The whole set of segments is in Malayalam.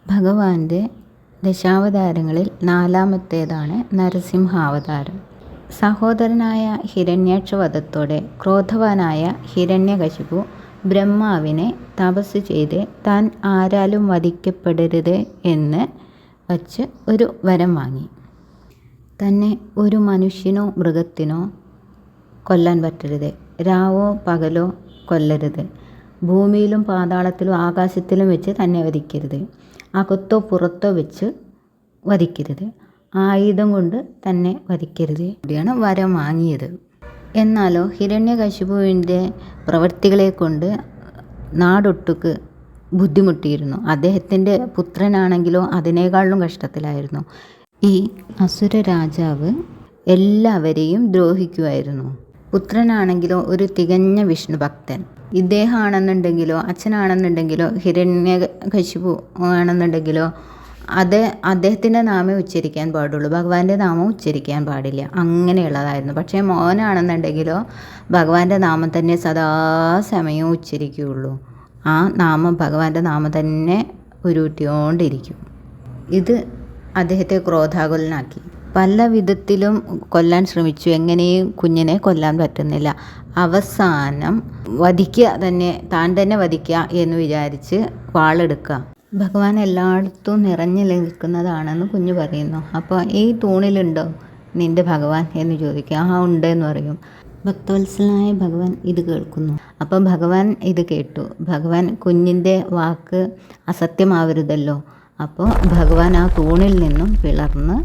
ഭഗവാന്റെ ദശാവതാരങ്ങളിൽ 4-മത്തേതാണ് നരസിംഹാവതാരം. സഹോദരനായ ഹിരണ്യാക്ഷവധത്തോടെ ക്രോധവാനായ ഹിരണ്യകശിപു ബ്രഹ്മാവിനെ തപസ് ചെയ്ത് താൻ ആരാലും വധിക്കപ്പെടരുത് എന്ന് വച്ച് ഒരു വരം വാങ്ങി. തന്നെ ഒരു മനുഷ്യനോ മൃഗത്തിനോ കൊല്ലാൻ പറ്റരുത്, രാവോ പകലോ കൊല്ലരുത്, ഭൂമിയിലും പാതാളത്തിലും ആകാശത്തിലും വെച്ച് തന്നെ വധിക്കരുത്, അകത്തോ പുറത്തോ വെച്ച് വധിക്കരുത്, ആയുധം കൊണ്ട് തന്നെ വധിക്കരുത് കൂടിയാണ് വരം വാങ്ങിയത്. എന്നാലോ ഹിരണ്യകശിപുവിൻ്റെ പ്രവൃത്തികളെ കൊണ്ട് നാടൊട്ടുക്ക് ബുദ്ധിമുട്ടിയിരുന്നു. അദ്ദേഹത്തിൻ്റെ പുത്രനാണെങ്കിലോ അതിനേക്കാളും കഷ്ടത്തിലായിരുന്നു. ഈ അസുര രാജാവ് എല്ലാവരെയും ദ്രോഹിക്കുമായിരുന്നു. പുത്രനാണെങ്കിലോ ഒരു തികഞ്ഞ വിഷ്ണു ഭക്തൻ. ഇദ്ദേഹമാണെന്നുണ്ടെങ്കിലോ അച്ഛനാണെന്നുണ്ടെങ്കിലോ ഹിരണ്യകശിപു ആണെന്നുണ്ടെങ്കിലോ അദ്ദേഹത്തിൻ്റെ നാമേ ഉച്ചരിക്കാൻ പാടുള്ളൂ, ഭഗവാന്റെ നാമം ഉച്ചരിക്കാൻ പാടില്ല, അങ്ങനെയുള്ളതായിരുന്നു. പക്ഷേ മോനാണെന്നുണ്ടെങ്കിലോ ഭഗവാന്റെ നാമം തന്നെ സദാസമയവും ഉച്ചരിക്കുകയുള്ളൂ. ആ നാമം ഭഗവാന്റെ നാമം തന്നെ ഉരുട്ടിക്കൊണ്ടിരിക്കും. ഇത് അദ്ദേഹത്തെ ക്രോധാകുലനാക്കി. പല വിധത്തിലും കൊല്ലാൻ ശ്രമിച്ചു, എങ്ങനെയും കുഞ്ഞിനെ കൊല്ലാൻ പറ്റുന്നില്ല. അവസാനം വധിക്കുക തന്നെ, താൻ തന്നെ വധിക്കുക എന്ന് വിചാരിച്ച് വാളെടുക്കുക. ഭഗവാൻ എല്ലായിടത്തും നിറഞ്ഞു നിൽക്കുന്നതാണെന്ന് കുഞ്ഞ് പറയുന്നു. അപ്പോൾ ഈ തൂണിലുണ്ടോ നിൻ്റെ ഭഗവാൻ എന്ന് ചോദിക്കുക. ആ ഉണ്ട് എന്ന് പറയും. ഭക്തവത്സലനായ ഭഗവാൻ ഇത് കേൾക്കുന്നു. അപ്പം ഭഗവാൻ ഇത് കേട്ടു. ഭഗവാൻ കുഞ്ഞിൻ്റെ വാക്ക് അസത്യമാവരുതല്ലോ. അപ്പോൾ ഭഗവാൻ ആ തൂണിൽ നിന്നും പിളർന്ന്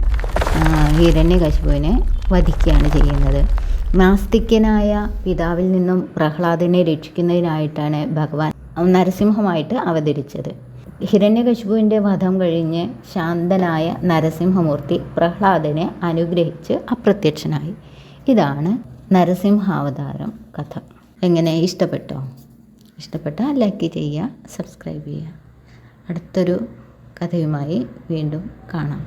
ഹിരണ്യകശിപുവിനെ വധിക്കുകയാണ് ചെയ്യുന്നത്. നാസ്തികനായ പിതാവിൽ നിന്നും പ്രഹ്ലാദനെ രക്ഷിക്കുന്നതിനായിട്ടാണ് ഭഗവാൻ നരസിംഹമായിട്ട് അവതരിച്ചത്. ഹിരണ്യകശിപുവിൻ്റെ വധം കഴിഞ്ഞ് ശാന്തനായ നരസിംഹമൂർത്തി പ്രഹ്ലാദനെ അനുഗ്രഹിച്ച് അപ്രത്യക്ഷനായി. ഇതാണ് നരസിംഹാവതാരം കഥ. എങ്ങനെ, ഇഷ്ടപ്പെട്ടോ? ഇഷ്ടപ്പെട്ടാൽ ലൈക്ക് ചെയ്യുക, സബ്സ്ക്രൈബ് ചെയ്യുക. അടുത്തൊരു കഥയുമായി വീണ്ടും കാണാം.